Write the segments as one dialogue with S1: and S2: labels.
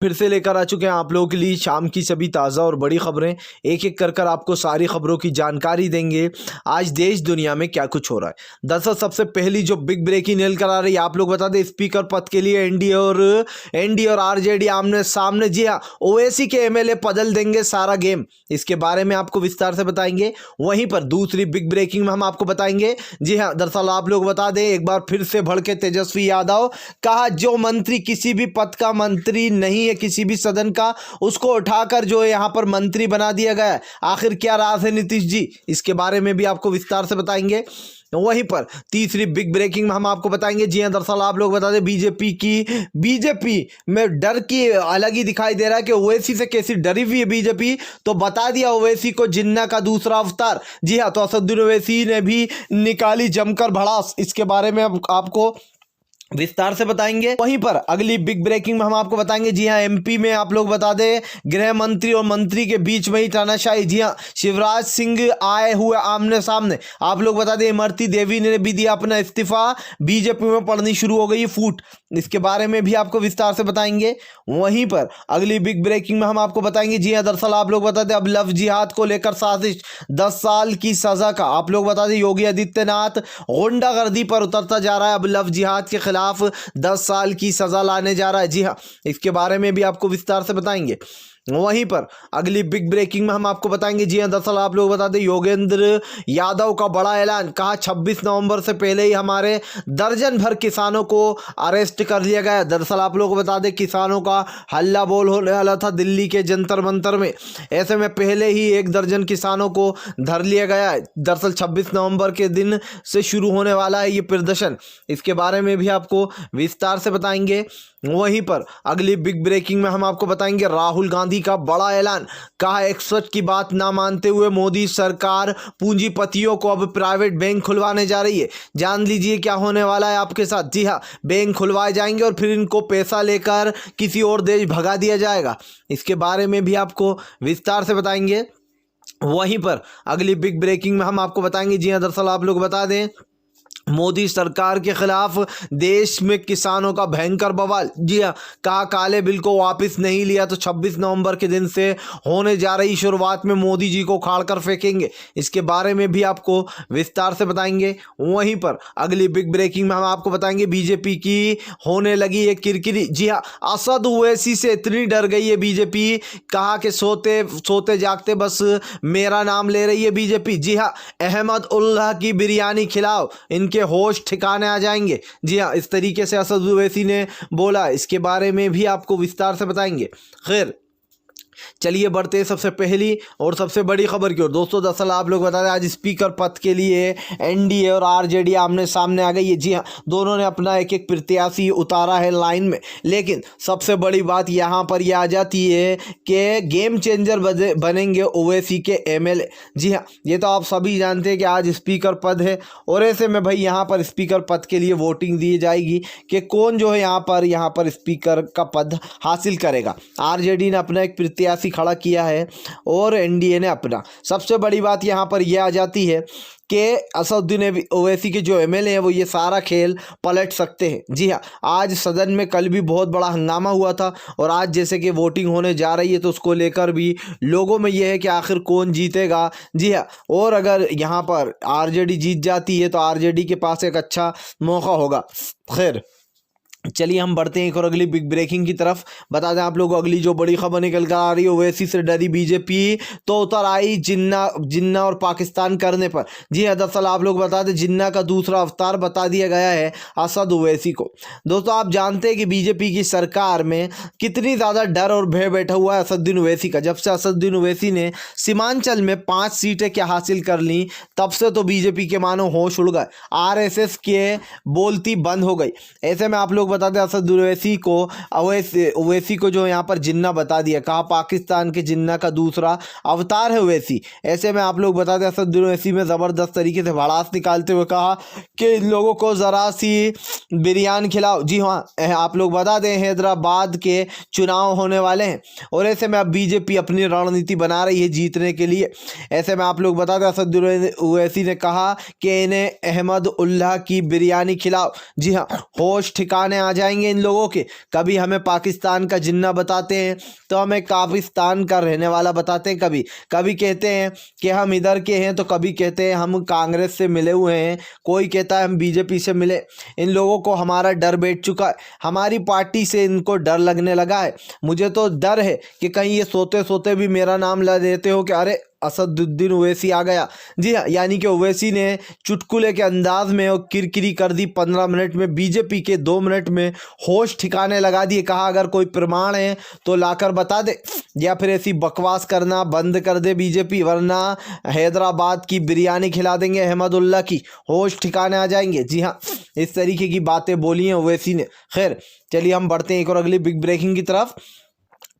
S1: फिर से लेकर आ चुके हैं आप लोगों के लिए शाम की सभी ताज़ा और बड़ी खबरें। एक एक कर आपको सारी खबरों की जानकारी देंगे आज देश दुनिया में क्या कुछ हो रहा है। दरअसल सबसे पहली जो बिग ब्रेकिंग न्यूज़ करा रही है, आप लोग बता दें स्पीकर पद के लिए एनडीए और आरजेडी आमने सामने। जी हाँ, ओवैसी के एमएलए बदल देंगे सारा गेम, इसके बारे में आपको विस्तार से बताएंगे। वहीं पर दूसरी बिग ब्रेकिंग में हम आपको बताएंगे। जी हाँ, दरअसल आप लोग बता दें एक बार फिर से भड़के तेजस्वी यादव, कहा जो मंत्री किसी भी पद का मंत्री नहीं है, किसी भी सदन का, उसको उठाकर जो है यहां पर मंत्री बना दिया गया है। आखिर क्या राज है नीतीश जी, इसके बारे में भी आपको विस्तार से बताएंगे। वहीं पर तीसरी बिग ब्रेकिंग में हम आपको बताएंगे। जी हां, दरअसल आप लोग बता दें बीजेपी में डर की अलग ही दिखाई दे रहा है कि ओवैसी से कैसी डरी हुई है बीजेपी, तो बता दिया ओवैसी को जिन्ना का दूसरा अवतार। जी हां, तो असदुद्दीन ओवैसी ने भी निकाली जमकर भड़ास, इसके बारे में अब आपको विस्तार से बताएंगे। वहीं पर अगली बिग ब्रेकिंग में हम आपको बताएंगे। जी हां, एमपी में आप लोग बता दें गृह मंत्री और मंत्री के बीच में ही तानाशाही। जी हां, शिवराज सिंह आए हुए आमने सामने। आप लोग बता दें इमरती देवी ने भी दिया अपना इस्तीफा, बीजेपी में पड़नी शुरू हो गई फूट, इसके बारे में भी आपको विस्तार से बताएंगे। वहीं पर अगली बिग ब्रेकिंग में हम आपको बताएंगे। जी हां, दरअसल आप लोग बता दें अब लव जिहाद को लेकर साजिश, 10 साल की सजा का आप लोग बता दें योगी आदित्यनाथ गुंडागर्दी पर उतरता जा रहा है। अब लव जिहाद के खिलाफ 10 साल की सजा लाने जा रहा है। जी हां, इसके बारे में भी आपको विस्तार से बताएंगे। वहीं पर अगली बिग ब्रेकिंग में हम आपको बताएंगे। जी हां, दरअसल आप लोग बता दें योगेंद्र यादव का बड़ा ऐलान, कहा 26 नवंबर से पहले ही हमारे दर्जन भर किसानों को अरेस्ट कर लिया गया। दरअसल आप लोग बता दें किसानों का हल्ला बोल होने वाला था दिल्ली के जंतर मंतर में, ऐसे में पहले ही 1 दर्जन किसानों को धर लिया गया है। दरअसल 26 नवंबर के दिन से शुरू होने वाला है ये प्रदर्शन, इसके बारे में भी आपको विस्तार से बताएंगे। वहीं पर अगली बिग ब्रेकिंग में हम आपको बताएंगे राहुल गांधी का बड़ा ऐलान, कहा 61 की बात ना मानते हुए मोदी सरकार पूंजीपतियों को अब प्राइवेट बैंक खुलवाने जा रही है। जान लीजिए क्या होने वाला है आपके साथ। जी हाँ, बैंक खुलवाए जाएंगे और फिर इनको पैसा लेकर किसी और देश भगा दिया जाएगा, इसके बारे में भी आपको विस्तार से बताएंगे। वहीं पर अगली बिग ब्रेकिंग में हम आपको बताएंगे। जी हाँ, दरअसल आप लोग बता दें मोदी सरकार के खिलाफ देश में किसानों का भयंकर बवाल। जी हाँ, कहा काले बिल को वापस नहीं लिया तो 26 नवंबर के दिन से होने जा रही शुरुआत में मोदी जी को उखाड़ कर फेंकेंगे, इसके बारे में भी आपको विस्तार से बताएंगे। वहीं पर अगली बिग ब्रेकिंग में हम आपको बताएंगे बीजेपी की होने लगी एक किरकिरी। जी हाँ, असद ओवैसी से इतनी डर गई है बीजेपी, कहा कि सोते सोते जागते बस मेरा नाम ले रही है बीजेपी। जी हाँ, अहमद उल्लाह की बिरयानी खिलाओ, इनके होश ठिकाने आ जाएंगे। जी हाँ, इस तरीके से असद ओवैसी ने बोला, इसके बारे में भी आपको विस्तार से बताएंगे। खैर चलिए बढ़ते हैं सबसे पहली और सबसे बड़ी खबर की ओर। दोस्तों दरअसल आप लोग बता दें आज स्पीकर पद के लिए एनडीए और आरजेडी आमने सामने आ गई है। जी हाँ, दोनों ने अपना एक एक प्रत्याशी उतारा है लाइन में, लेकिन सबसे बड़ी बात यहाँ पर यह आ जाती है कि गेम चेंजर बनेंगे ओवैसी के एमएलए। जी हाँ, ये तो आप सभी जानते हैं कि आज स्पीकर पद है और ऐसे में भाई यहाँ पर स्पीकर पद के लिए वोटिंग दी जाएगी कि कौन जो है यहाँ पर स्पीकर का पद हासिल करेगा। आरजेडी ने अपना एक प्रत्याशी खड़ा किया है और एनडीए ने अपना। सबसे बड़ी बात यहाँ पर यह आ जाती है कि असदुद्दीन ओवैसी के जो एमएलए हैं वो ये सारा खेल पलट सकते हैं। जी हाँ, आज सदन में कल भी बहुत बड़ा हंगामा हुआ था और आज जैसे कि वोटिंग होने जा रही है तो उसको लेकर भी लोगों में यह है कि आखिर कौन जीतेगा। जी हाँ, और अगर यहाँ पर आरजेडी जीत जाती है तो आरजेडी के पास एक अच्छा मौका होगा। खैर चलिए हम बढ़ते हैं एक और अगली बिग ब्रेकिंग की तरफ। बता दें आप लोगों को अगली जो बड़ी खबर निकल कर आ रही है ओवैसी से डरी बीजेपी तो उतर आई जिन्ना और पाकिस्तान करने पर। जी हाँ, दरअसल आप लोग बता दें जिन्ना का दूसरा अवतार बता दिया गया है असद ओवैसी को। दोस्तों आप जानते हैं कि बीजेपी की सरकार में कितनी ज़्यादा डर और भय बैठा हुआ है असदुद्दीन ओवैसी का। जब से असदुद्दीन ओवैसी ने सीमांचल में 5 सीटें क्या हासिल कर ली तब से तो बीजेपी के मानो होश उड़ गए, आरएसएस के बोलती बंद हो गई। ऐसे में आप लोग बता दें असद ओवैसी को जो यहाँ पर जिन्ना बता दिया, कहा पाकिस्तान के जिन्ना का दूसरा अवतार है ओवैसी। ऐसे में आप लोग बता दें असद ओवैसी में ज़बरदस्त तरीके से भड़ास निकालते हुए कहा कि इन लोगों को ज़रा सी बिरयानी खिलाओ। जी हाँ, आप लोग बता दें हैदराबाद के चुनाव होने वाले हैं और ऐसे में अब बीजेपी अपनी रणनीति बना रही है जीतने के लिए। ऐसे में आप लोग बता दें असद ओवैसी ने कहा कि इन्हें अहमद उल्लाह की बिरयानी खिलाओ। जी हाँ, होश ठिकाने ठिकाने आ जाएंगे इन लोगों के। कभी हमें पाकिस्तान का जिन्ना बताते हैं तो हमें पाकिस्तान का रहने वाला बताते हैं, कभी कभी कहते हैं कि हम इधर के हैं तो कभी कहते हैं हम कांग्रेस से मिले हुए हैं, कोई कहता है हम बीजेपी से मिले। इन लोगों को हमारा डर बैठ चुका है, हमारी पार्टी से इनको डर लगने लगा है। मुझे तो डर है कि कहीं ये सोते सोते भी मेरा नाम ला देते हो कि अरे असदुद्दीन ओवैसी आ गया। जी हाँ, यानी कि ओवैसी ने चुटकुले के अंदाज में और किरकिरी कर दी 15 मिनट में, बीजेपी के 2 मिनट में होश ठिकाने लगा दिए। कहा अगर कोई प्रमाण है तो लाकर बता दे, या फिर ऐसी बकवास करना बंद कर दे बीजेपी, वरना हैदराबाद की बिरयानी खिला देंगे अहमदुल्ला की, होश ठिकाने आ जाएंगे। जी हाँ, इस तरीके की बातें बोली हैं ओवैसी ने। खैर चलिए हम बढ़ते हैं एक और अगली बिग ब्रेकिंग की तरफ।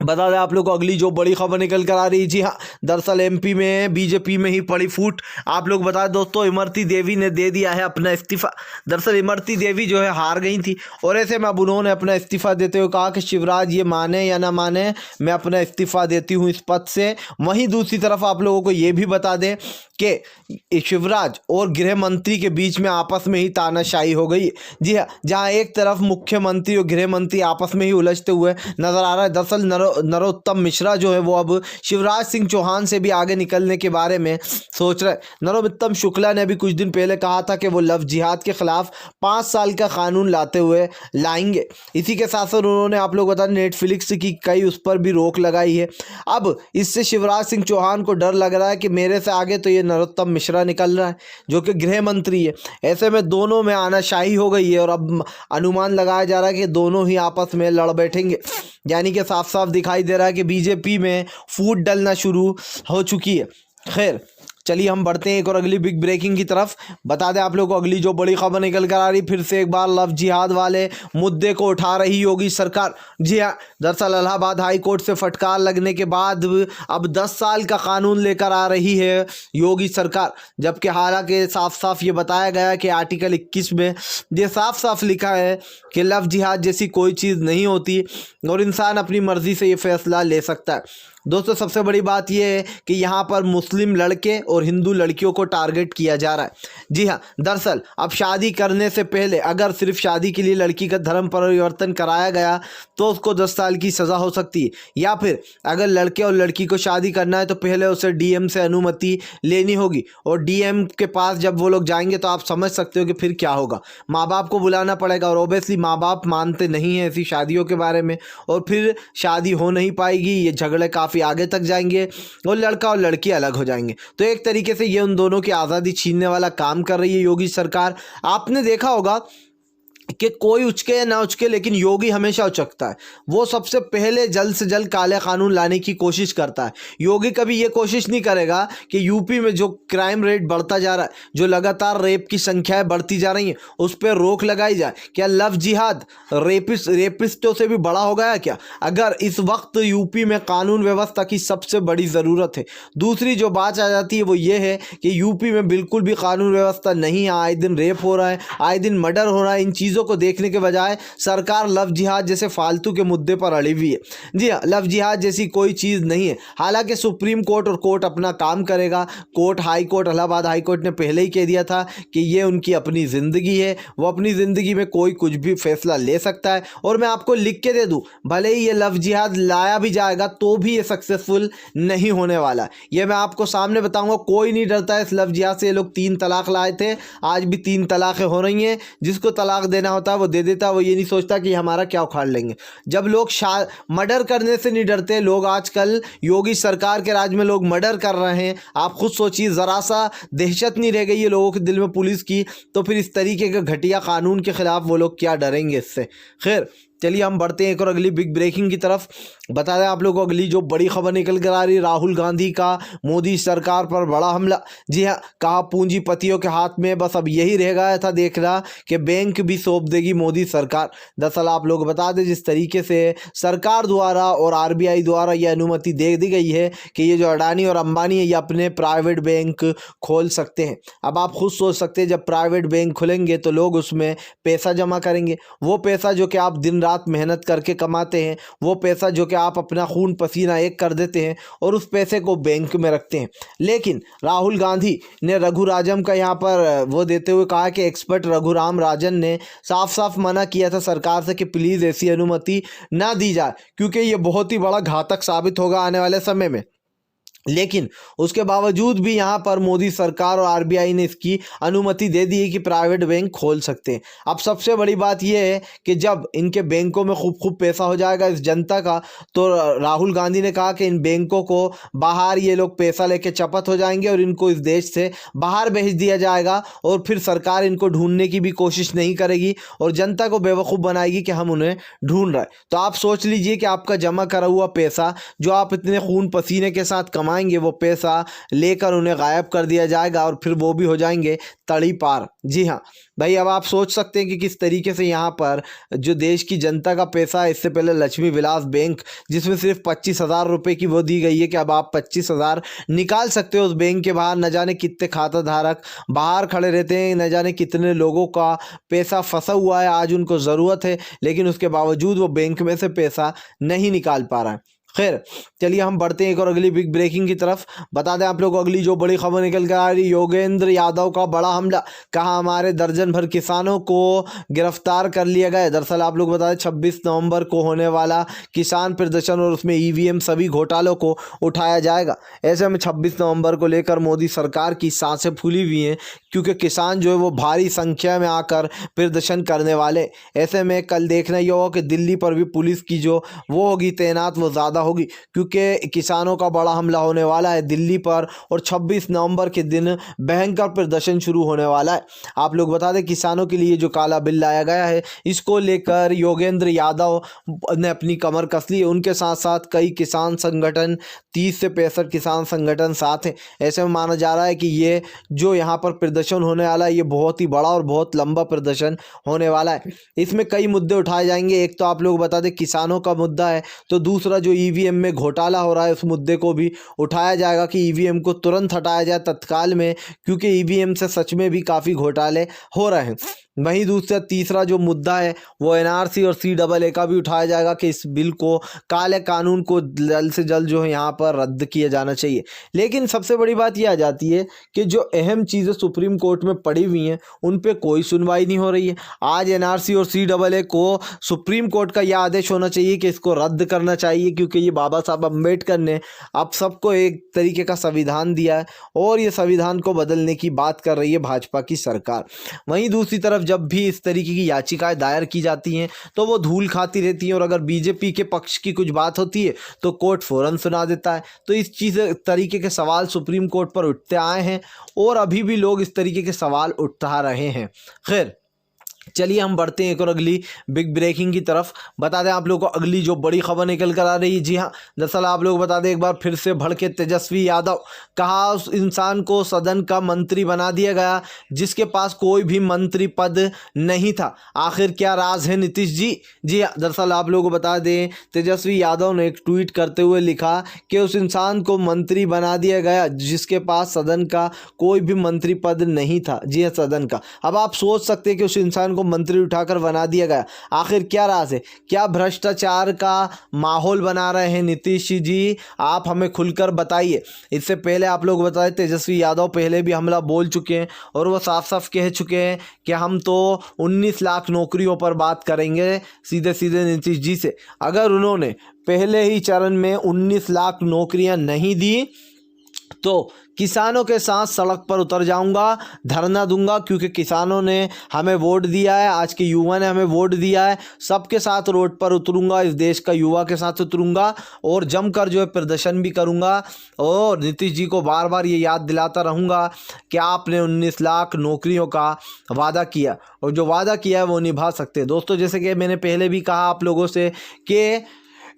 S1: बता दें आप लोग को अगली जो बड़ी खबर निकल कर आ रही है। जी हाँ, दरअसल एमपी में बीजेपी में ही पड़ी फूट। आप लोग बता दें दोस्तों, इमरती देवी ने दे दिया है अपना इस्तीफा। दरअसल इमरती देवी जो है हार गई थी और ऐसे में अब उन्होंने अपना इस्तीफा देते हुए कहा कि शिवराज ये माने या ना माने, मैं अपना इस्तीफा देती हूँ इस पद से। वहीं दूसरी तरफ आप लोगों को ये भी बता दें कि शिवराज और गृह मंत्री के बीच में आपस में ही तानाशाही हो गई। जी हाँ, जहाँ एक तरफ मुख्यमंत्री और गृह मंत्री आपस में ही उलझते हुए नजर आ रहा है। दरअसल नरोत्तम मिश्रा जो है वो अब शिवराज सिंह चौहान से भी आगे निकलने के बारे में सोच रहे। नरोत्तम शुक्ला ने भी कुछ दिन पहले कहा था कि वो लव जिहाद के खिलाफ 5 साल का कानून लाएंगे। इसी के साथ साथ उन्होंने आप लोग बता नेटफ्लिक्स की कई उस पर भी रोक लगाई है। अब इससे शिवराज सिंह चौहान को डर लग रहा है कि मेरे से आगे तो ये नरोत्तम मिश्रा निकल रहा है जो कि गृह मंत्री है। ऐसे में दोनों में आनाशाही हो गई है और अब अनुमान लगाया जा रहा है कि दोनों ही आपस में लड़ बैठेंगे। यानी कि साफ साफ दिखाई दे रहा है कि बीजेपी में फूट डलना शुरू हो चुकी है। खैर चलिए हम बढ़ते हैं एक और अगली बिग ब्रेकिंग की तरफ। बता दें आप लोगों को अगली जो बड़ी खबर निकल कर आ रही, फिर से एक बार लव जिहाद वाले मुद्दे को उठा रही योगी सरकार। जी हाँ, दरअसल इलाहाबाद हाई कोर्ट से फटकार लगने के बाद अब 10 साल का कानून लेकर आ रही है योगी सरकार। जबकि हालांकि साफ साफ ये बताया गया कि आर्टिकल 21 में ये साफ साफ लिखा है कि लव जिहाद जैसी कोई चीज़ नहीं होती और इंसान अपनी मर्जी से ये फैसला ले सकता है। दोस्तों सबसे बड़ी बात यह है कि यहाँ पर मुस्लिम लड़के और हिंदू लड़कियों को टारगेट किया जा रहा है। जी हाँ, दरअसल अब शादी करने से पहले अगर सिर्फ शादी के लिए लड़की का धर्म परिवर्तन कराया गया तो उसको 10 साल की सज़ा हो सकती है, या फिर अगर लड़के और लड़की को शादी करना है तो पहले उसे डीएम से अनुमति लेनी होगी और डीएम के पास जब वो लोग जाएंगे तो आप समझ सकते हो कि फिर क्या होगा। माँ बाप को बुलाना पड़ेगा और ओबियसली माँ बाप मानते नहीं हैं ऐसी शादियों के बारे में और फिर शादी हो नहीं पाएगी। ये झगड़े काफ़ी आगे तक जाएंगे और लड़का और लड़की अलग हो जाएंगे। तो एक तरीके से ये उन दोनों की आज़ादी छीनने वाला काम कर रही है योगी सरकार। आपने देखा होगा कि कोई उचके या ना उचके, लेकिन योगी हमेशा उचकता है। वो सबसे पहले जल्द से जल्द काले कानून लाने की कोशिश करता है। योगी कभी ये कोशिश नहीं करेगा कि यूपी में जो क्राइम रेट बढ़ता जा रहा है, जो लगातार रेप की संख्याएं बढ़ती जा रही हैं, उस पर रोक लगाई जाए। क्या लव जिहाद रेपिस्टों से भी बड़ा हो गया क्या? अगर इस वक्त यूपी में कानून व्यवस्था की सबसे बड़ी ज़रूरत है। दूसरी जो बात आ जाती है वो ये है कि यूपी में बिल्कुल भी कानून व्यवस्था नहीं है। आए दिन रेप हो रहा है, आए दिन मर्डर हो रहा है। इन चीज़ों को देखने के बजाय सरकार लव जिहाद जैसे फालतू के मुद्दे पर अड़ी हुई है। जी हाँ, लव जिहाद जैसी कोई चीज़ नहीं है। हालांकि सुप्रीम कोर्ट और कोर्ट अपना काम करेगा। Court high court Allahabad high court ने पहले ही कह दिया था कि ये उनकी अपनी ज़िंदगी है, वो अपनी ज़िंदगी में कोई कुछ भी फैसला ले सकता है। और मैं आपको लिख के दे दूँ, भले ही ये लव जिहाद लाया भी जाएगा तो भी ये सक्सेसफुल नहीं होने वाला। ये मैं आपको सामने बताऊँगा। कोई नहीं डरता है इस लव जिहाद से। ये लोग 3 तलाक लाए थे, आज भी 3 तलाक़ें हो रही हैं। जिसको तलाक देना होता है वो दे देता है, वो ये नहीं सोचता कि हमारा क्या उखाड़ लेंगे। जब लोग मर्डर करने से नहीं डरते, लोग आजकल योगी सरकार के राज में लोग मर्डर कर रहे हैं। आप खुद सोचिए, ज़रा सा दहशत नहीं रह गई है लोगों के दिल में पुलिस की, तो फिर इस तरीके के घटिया कानून के खिलाफ वो लोग क्या डरेंगे इससे। खैर चलिए हम बढ़ते हैं एक और अगली बिग ब्रेकिंग की तरफ। बता दें आप लोगों को अगली जो बड़ी खबर निकल कर आ रही, राहुल गांधी का मोदी सरकार पर बड़ा हमला। जी हाँ, कहा पूंजीपतियों के हाथ में बस अब यही रह गया था देखना कि बैंक भी सौंप देगी मोदी सरकार। दरअसल आप लोग बता दें, जिस तरीके से सरकार द्वारा और आरबीआई द्वारा ये अनुमति दे दी गई है कि ये जो अडानी और अंबानी है ये अपने प्राइवेट बैंक खोल सकते हैं। अब आप खुद सोच सकते हैं, जब प्राइवेट बैंक खुलेंगे तो लोग उसमें पैसा जमा करेंगे। वो पैसा जो कि आप दिन रात मेहनत करके कमाते हैं, वो पैसा जो कि आप अपना खून पसीना एक कर देते हैं और उस पैसे को बैंक में रखते हैं। लेकिन राहुल गांधी ने रघुराजम का यहाँ पर वो देते हुए कहा कि एक्सपर्ट रघुराम राजन ने साफ साफ मना किया था सरकार से कि प्लीज़ ऐसी अनुमति ना दी जाए, क्योंकि ये बहुत ही बड़ा घातक साबित होगा आने वाले समय में। लेकिन उसके बावजूद भी यहाँ पर मोदी सरकार और आरबीआई ने इसकी अनुमति दे दी है कि प्राइवेट बैंक खोल सकते हैं। अब सबसे बड़ी बात यह है कि जब इनके बैंकों में खूब पैसा हो जाएगा इस जनता का, तो राहुल गांधी ने कहा कि इन बैंकों को बाहर ये लोग पैसा लेके चपत हो जाएंगे और इनको इस देश से बाहर भेज दिया जाएगा और फिर सरकार इनको ढूंढने की भी कोशिश नहीं करेगी और जनता को बेवकूफ़ बनाएगी कि हम उन्हें ढूंढ रहे हैं। तो आप सोच लीजिए कि आपका जमा करा हुआ पैसा जो आप इतने खून पसीने के साथ कमाएंगे, वो पैसा लेकर उन्हें गायब कर दिया जाएगा और फिर वो भी हो जाएंगे तड़ी पार। जी हाँ भाई, अब आप सोच सकते हैं कि किस तरीके से यहाँ पर जो देश की जनता का पैसा है, इससे पहले लक्ष्मी विलास बैंक जिसमें सिर्फ 25,000 रुपये की वो दी गई है कि अब आप 25,000 निकाल सकते हो उस बैंक के बाहर। न जाने कितने खाता धारक बाहर खड़े रहते हैं, न जाने कितने लोगों का पैसा फंसा हुआ है, आज उनको ज़रूरत है लेकिन उसके बावजूद वो बैंक में से पैसा नहीं निकाल पा रहा है। खैर चलिए हम बढ़ते हैं एक और अगली बिग ब्रेकिंग की तरफ। बता दें आप लोग को अगली जो बड़ी खबर निकल कर आ रही, योगेंद्र यादव का बड़ा हमला, कहा हमारे दर्जन भर किसानों को गिरफ्तार कर लिया गया। दरअसल आप लोग बता दें 26 नवंबर को होने वाला किसान प्रदर्शन और उसमें ईवीएम सभी घोटालों को उठाया जाएगा। ऐसे में 26 नवंबर को लेकर मोदी सरकार की सांसें फूली हुई हैं, क्योंकि किसान जो है वो भारी संख्या में आकर प्रदर्शन करने वाले। ऐसे में कल देखना ये होगा कि दिल्ली पर भी पुलिस की जो वो होगी तैनात वो ज़्यादा होगी, क्योंकि किसानों का बड़ा हमला होने वाला है दिल्ली पर और 26 नवंबर के दिन भयंकर प्रदर्शन शुरू होने वाला है। आप लोग बता दें किसानों के लिए जो काला बिल लाया गया है, इसको लेकर योगेंद्र यादव ने अपनी कमर कस ली है। उनके साथ साथ कई किसान संगठन 30 से 65 किसान संगठन साथ हैं। ऐसे में माना जा रहा है कि ये जो यहाँ पर प्रदर्शन होने वाला है ये बहुत ही बड़ा और बहुत लंबा प्रदर्शन होने वाला है। इसमें कई मुद्दे उठाए जाएंगे। एक तो आप लोग बता दें किसानों का मुद्दा है, तो दूसरा जो ईवीएम में घोटाला हो रहा है उस मुद्दे को भी उठाया जाएगा कि ईवीएम को तुरंत हटाया जाए तत्काल में, क्योंकि ईवीएम से सच में भी काफ़ी घोटाले हो रहे हैं। वहीं दूसरा तीसरा जो मुद्दा है वो एनआरसी और सीएए का भी उठाया जाएगा कि इस बिल को, काले कानून को जल्द से जल्द जो है यहाँ पर रद्द किया जाना चाहिए। लेकिन सबसे बड़ी बात यह आ जाती है कि जो अहम चीज़ें सुप्रीम कोर्ट में पड़ी हुई हैं उन पे कोई सुनवाई नहीं हो रही है। आज एनआरसी और सीएए को सुप्रीम कोर्ट का यह आदेश होना चाहिए कि इसको रद्द करना चाहिए, क्योंकि ये बाबा साहब अम्बेडकर ने अब सबको एक तरीके का संविधान दिया है और ये संविधान को बदलने की बात कर रही है भाजपा की सरकार। वहीं दूसरी तरफ जब भी इस तरीके की याचिकाएं दायर की जाती हैं तो वो धूल खाती रहती हैं और अगर बीजेपी के पक्ष की कुछ बात होती है तो कोर्ट फौरन सुना देता है। तो इस तरीके के सवाल सुप्रीम कोर्ट पर उठते आए हैं और अभी भी लोग इस तरीके के सवाल उठा रहे हैं। खैर चलिए हम बढ़ते हैं एक और अगली बिग ब्रेकिंग की तरफ। बता दें आप लोग को अगली जो बड़ी खबर निकल कर आ रही है। जी हाँ, दरअसल आप लोग बता दें एक बार फिर से भड़के तेजस्वी यादव, कहा उस इंसान को सदन का मंत्री बना दिया गया जिसके पास कोई भी मंत्री पद नहीं था। आखिर क्या राज है नीतीश जी? जी हाँ, दरअसल आप लोग को बता दें तेजस्वी यादव ने एक ट्वीट करते हुए लिखा कि उस इंसान को मंत्री बना दिया गया जिसके पास सदन का कोई भी मंत्री पद नहीं था। जी हाँ, सदन का। अब आप सोच सकते हैं कि उस इंसान को मंत्री उठाकर बना दिया गया, आखिर क्या राज है? क्या भ्रष्टाचार का माहौल बना रहे हैं नीतीश जी? आप हमें खुलकर बताइए। इससे पहले आप लोग बताएं तेजस्वी यादव पहले भी हमला बोल चुके हैं और वो साफ साफ कह चुके हैं कि हम तो 19 लाख नौकरियों पर बात करेंगे सीधे सीधे नीतीश जी से। अगर उन्होंने पहले ही चरण में 19 लाख नौकरियां नहीं दी तो किसानों के साथ सड़क पर उतर जाऊंगा, धरना दूंगा, क्योंकि किसानों ने हमें वोट दिया है, आज के युवा ने हमें वोट दिया है। सबके साथ रोड पर उतरूंगा, इस देश का युवा के साथ उतरूंगा और जमकर जो है प्रदर्शन भी करूंगा और नीतीश जी को बार बार ये याद दिलाता रहूंगा कि आपने 19 लाख नौकरियों का वादा किया और जो वादा किया है वो निभा सकते हैं। दोस्तों, जैसे कि मैंने पहले भी कहा आप लोगों से कि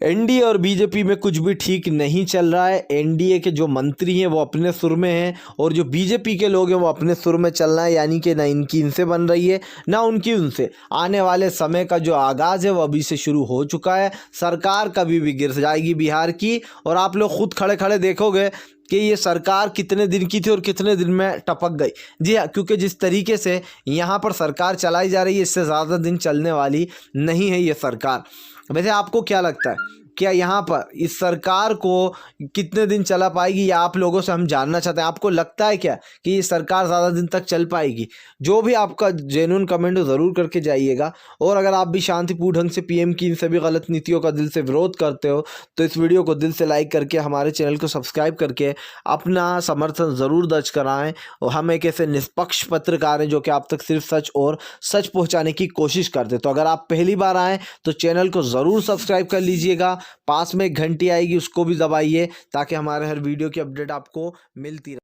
S1: एनडीए और बीजेपी में कुछ भी ठीक नहीं चल रहा है। एनडीए के जो मंत्री हैं वो अपने सुर में हैं और जो बीजेपी के लोग हैं वो अपने सुर में चल रहे हैं, यानी कि ना इनकी इनसे बन रही है ना उनकी उनसे। आने वाले समय का जो आगाज़ है वो अभी से शुरू हो चुका है। सरकार कभी भी गिर जाएगी बिहार की, और आप लोग खुद खड़े खड़े देखोगे कि ये सरकार कितने दिन की थी और कितने दिन में टपक गई। जी हाँ, क्योंकि जिस तरीके से यहाँ पर सरकार चलाई जा रही है इससे ज़्यादा दिन चलने वाली नहीं है ये सरकार। वैसे आपको क्या लगता है, क्या यहाँ पर इस सरकार को कितने दिन चला पाएगी, या आप लोगों से हम जानना चाहते हैं आपको लगता है क्या कि ये सरकार ज़्यादा दिन तक चल पाएगी? जो भी आपका जेन्युइन कमेंट हो ज़रूर करके जाइएगा। और अगर आप भी शांतिपूर्ण ढंग से पीएम की इन सभी गलत नीतियों का दिल से विरोध करते हो तो इस वीडियो को दिल से लाइक करके हमारे चैनल को सब्सक्राइब करके अपना समर्थन ज़रूर दर्ज कराएं। और हम एक ऐसे निष्पक्ष पत्रकार हैं जो कि आप तक सिर्फ सच और सच पहुंचाने की कोशिश करते। तो अगर आप पहली बार आएँ तो चैनल को ज़रूर सब्सक्राइब कर लीजिएगा। पास में एक घंटी आएगी उसको भी दबाइए ताकि हमारे हर वीडियो की अपडेट आपको मिलती रहे।